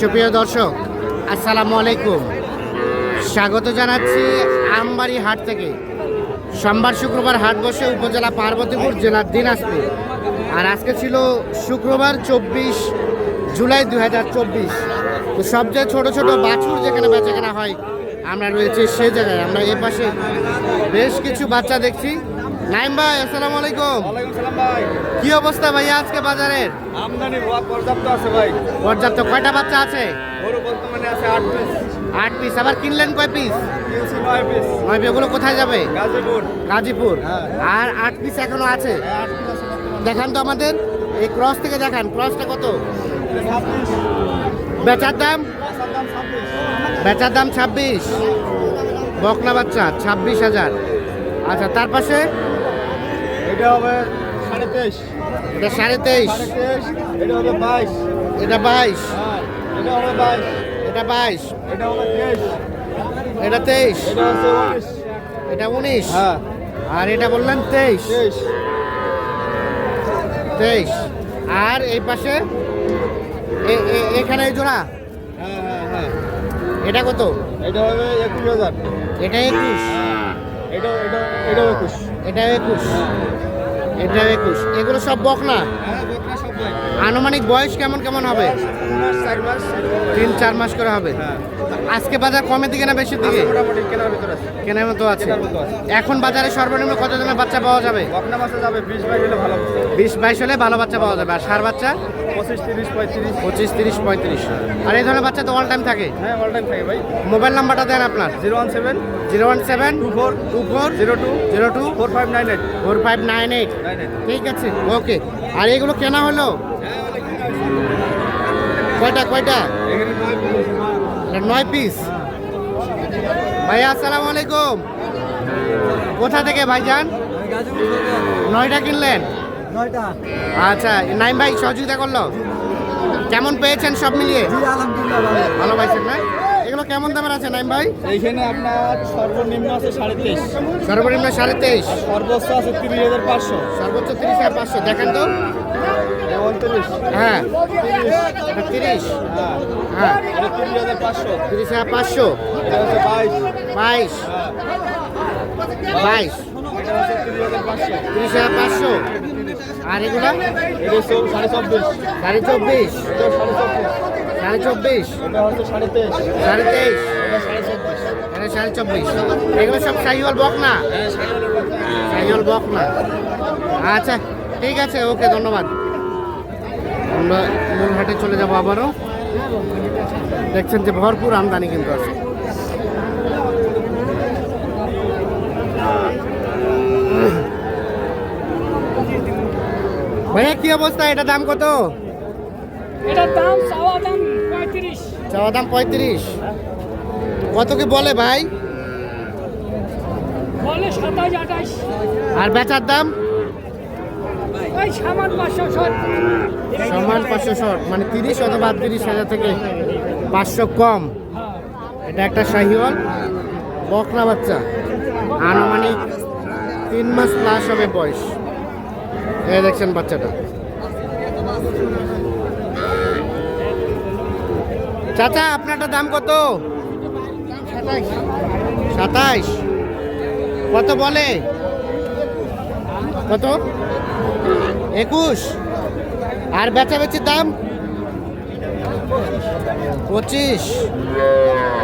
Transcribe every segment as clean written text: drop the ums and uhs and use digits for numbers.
সুপ্রিয় দর্শক, আসসালামু আলাইকুম। স্বাগত জানাচ্ছি আমবাড়ি হাট থেকে। সোমবার শুক্রবার হাট বসে উপজেলা পার্বতীপুর, জেলার দিনাজপুর। আর আজকে ছিল শুক্রবার 24 জুলাই 2024। তো সবচেয়ে ছোট ছোট বাছুর যেখানে বেচাকেনা হয় আমরা রয়েছে সেই জায়গায়। আমরা এ পাশে বেশ কিছু বাচ্চা দেখছি। নাইম ভাই, আসসালামু আলাইকুম। ওয়ালাইকুম সালাম ভাই। কি অবস্থা ভাইয়া আজকে বাজারের? আমদানি পর্যাপ্ত আছে ভাই। পর্যাপ্ত। কয়টা বাচ্চা আছে? গরু বর্তমানে আছে 8 পিস। 8 পিস। আবার কিনলেন কয় পিস? 9 পিস। 9 পিস। ওগুলো কোথায় যাবে? গাজীপুর। গাজীপুর। হ্যাঁ। আর 8 পিস এখনো আছে। 8 পিস আছে বর্তমানে। দেখান তো আমাদের এই ক্রস থেকে দেখান, ক্রসটা কত? 26। বেচার দাম? আসার দাম 26। বেচার দাম 26। বকনা বাচ্চা 26,000। আচ্ছা, তার পাশে এটা হবে 23.5। এটা 23.5। 23.5। এটা হবে 22। এটা 22। হ্যাঁ। এটা হবে 22। এটা 22। এটা হবে 23। এটা 23। এটা হচ্ছে 19। এটা 19। হ্যাঁ। আর এটা বললেন 23। 23। 23। আর এই পাশে এখানে এই জোড়া, হ্যাঁ হ্যাঁ হ্যাঁ। এটা কত? এটা হবে 21,000। এটা 21। এটা এটা এটা 21। এটা 21। এটা 21। এগুলো সব বকনা। হ্যাঁ, বকনা সব ভাই। আনুমানিক বয়স কেমন কেমন হবে? 3 মাস 4 মাস। 3-4 মাস করে হবে। হ্যাঁ। আজকে বাজার কমের দিকে না বেশির দিকে? মোটামুটি কেনার ভিতর আছে। কেনার মতো আছে। কেনার মতো আছে। এখন বাজারে সর্বনিম্ন কত দামে বাচ্চা পাওয়া যাবে? বকনা মাসে যাবে 20-22 হলে ভালো। 20-22 হলে ভালো বাচ্চা পাওয়া যাবে। আর ষাঁড় বাচ্চা 25-30 35। 25-30-35। আর এই ধরনের বাচ্চা তো অল টাইম থাকে। হ্যাঁ, অল টাইম থাকে ভাই। মোবাইল নাম্বারটা দেন আপনার। 017 017 24 24 02 02 4598 4598। 98। ঠিক আছে, ওকে। আর এগুলো কেনা হলো কয়টা কয়টা? এখানে 9 পিস। এটা 9 পিস। ভাইয়া আসসালামু আলাইকুম। কোথা থেকে ভাইজান? গাজীপুর 9টা কিনলেন? 9টা। আচ্ছা, নাইম ভাই সহযোগিতা করলো। কেমন পেয়েছেন সব মিলিয়ে? জি, আলহামদুলিল্লাহ ভালো। ভালো পাইছেন না? এগুলো কেমন দামের আছে নাইম ভাই? এইখানে আপনার সর্বনিম্ন আছে 23.5। সর্বনিম্ন 23.5। সর্বোচ্চ আছে 30,500। সর্বোচ্চ 30,500। দেখেন তো। 29। হ্যাঁ, এটা 30। হ্যাঁ। হ্যাঁ, এটা 30,500। 30,500। এটা হচ্ছে 22। 22। হ্যাঁ। 22। এটা হচ্ছে 30,500। 30,500। আর এগুলা? এটা 24.5। 24.5। এটা 24.5। 24.5। এটা হচ্ছে 23.5। 23.5। এটা 24.5। এটা 24.5। এগুলো সব শাহিওয়াল বকনা? হ্যাঁ, সাইকেলের কথা। শাহিওয়াল বকনা। আচ্ছা, ঠিক আছে, ওকে, ধন্যবাদ। আমরা মূল হাটে চলে যাব আবারও। দেখছেন যে ভরপুর আমদানি কিন্তু আছে। ভাইয়া কি অবস্থা? এটা দাম কত? এটার দাম চাওয়া দাম 35। চাওয়া দাম 35। কত কি বলে ভাই? বলে 27 28। আর বেচার দাম? ওই সামান 500 শট। সমান 500 শর্ট, মানে 30 অথবা 30,000 থেকে 500 কম। এটা একটা শাহিওয়াল বকনা বাচ্চা, আনুমানিক 3 মাস প্লাস হবে বয়স। এই দেখছেন বাচ্চাটা। চাচা, আপনারটা দাম কত? 27। কত বলে? কত? 21। আর বেচাবেচির দাম? 25।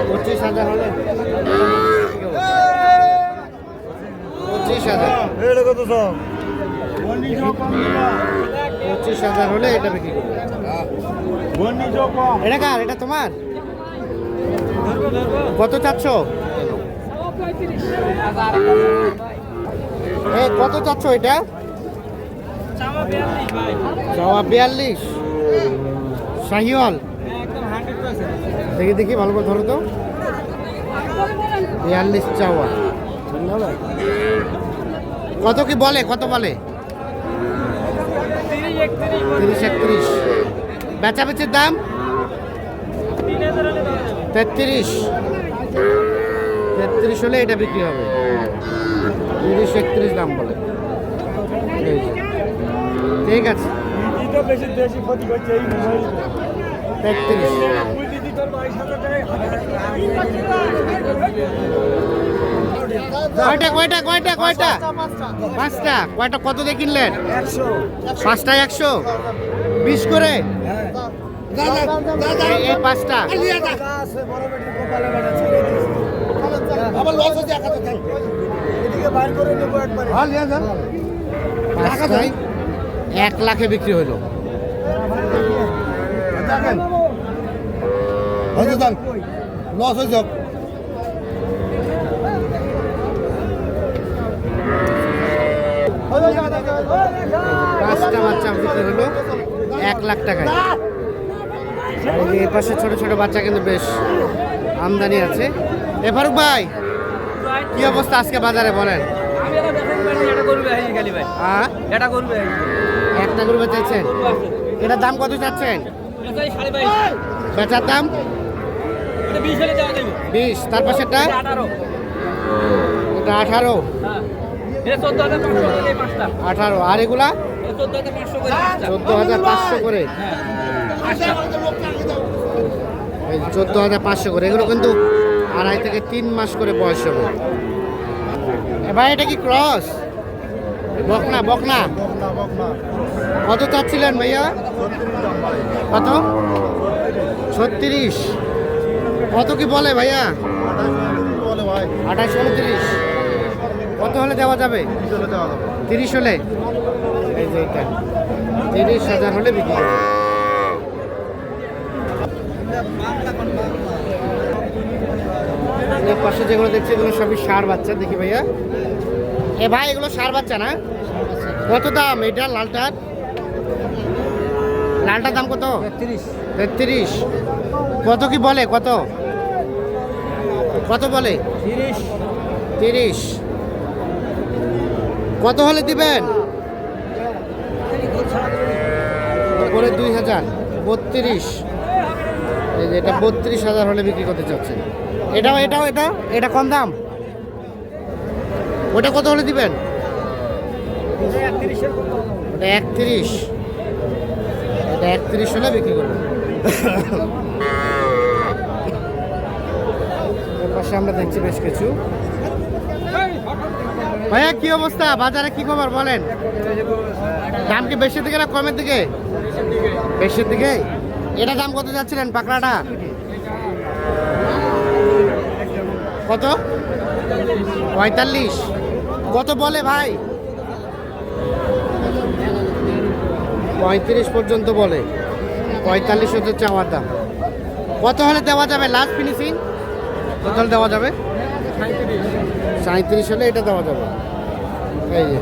25,000 হলে 25,000। এটা কত সব? 25,000 হলে এটা বিক্রি করবে। এটা কার? এটা তোমার? কত চাচ্ছ? চাওয়া 35। কত চাচ্ছ এটা? চাওয়া 42 ভাই। চাওয়া 42। শাহিওয়াল। একদম 100%। দেখি দেখি ভালো করে ধরো তো। 42 চাওয়া। কত কি বলে? কত বলে? 30 31 30-31। বেচাবেচির দাম? 3000 হলে দেওয়া যাবে। 33। 33 হলে এটা বিক্রি হবে। 30-31 দাম বলে। এই যে। ঠিক আছে। বেশি ক্ষতি করছে এই মোবাইল। 33। কয়টা কয়টা কয়টা কয়টা? পাঁচটা। কয়টা কত দিয়ে কিনলেন? পাঁচটায় 100, 20 করে এই পাঁচটা। পাঁচটায় 1 লাখে বিক্রি হলো। লস হয়েছে। পাঁচটা বাচ্চা বিক্রি হলো 1 লাখ টাকায়। আর এই যে এ পাশে ছোট ছোট বাচ্চা কিন্তু বেশ আমদানি আছে। এ ফারুক ভাই, কি অবস্থা আজকে বাজারে বলেন? একটা গরু বেচাচ্ছেন, এটার দাম কত চাচ্ছেন? বেচার দাম 20। তার পাশেরটা এটা 18। 18। আর এগুলা 14,500 করে। এই 14,500 করে। এগুলো কিন্তু 2.5 থেকে 3 মাস করে বয়স হবে। ভাই এটা কি ক্রস? বকনা বকনা। কত চাচ্ছিলেন ভাইয়া? কত? 36। কত কি বলে ভাইয়া? 28, 29। কত হলে দেওয়া যাবে? 30 হলে। এই যে এটা 30,000 হলে বিক্রি হবে। এর পাশে যেগুলো দেখছি এগুলো সবই ষাঁড় বাচ্চা। দেখি ভাইয়া, এ ভাই এগুলো ষাঁড় বাচ্চা না? কত দাম এটা লালটার? লালটার দাম কত? 33। কত কি বলে? কত কত বলে? 30। কত হলে দিবেন? করে 2,000। 32। এই যে এটা 32,000 হলে বিক্রি করতে চাচ্ছেন। এটাও এটাও এটা কম দাম। ওটা কত হলে দিবেন? ওটা 31। এটা 31 হলে বিক্রি করবেন। এর পাশে আমরা দেখছি বেশ কিছু। ভাইয়া কি অবস্থা বাজারে, কি খবর বলেন? দাম কি বেশির দিকে না কমের দিকে? বেশির দিকে। এটা দাম কত যাচ্ছিলেন পাকড়াটা? কত? 45। কত বলে ভাই? 35 পর্যন্ত বলে। 45 হচ্ছে চাওয়ার দাম। কত হলে দেওয়া যাবে লাস্ট ফিনিশিং? কত হলে দেওয়া যাবে? 37 হলে এটা দেওয়া যাবে। এই যে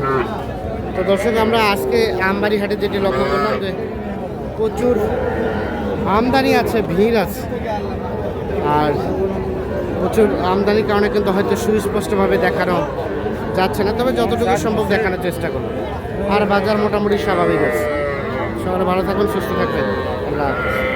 তো দর্শক, আমরা আজকে আমবাড়ি হাটে যেটি লক্ষ্য করলাম যে প্রচুর আমদানি আছে, ভিড় আছে। আর প্রচুর আমদানির কারণে কিন্তু হয়তো সুস্পষ্টভাবে দেখানো যাচ্ছে না, তবে যতটুকু সম্ভব দেখানোর চেষ্টা করুন। আর বাজার মোটামুটি স্বাভাবিক আছে। সবাই ভালো থাকুন, সুস্থ থাকবেন। আল্লাহ হাফেজ।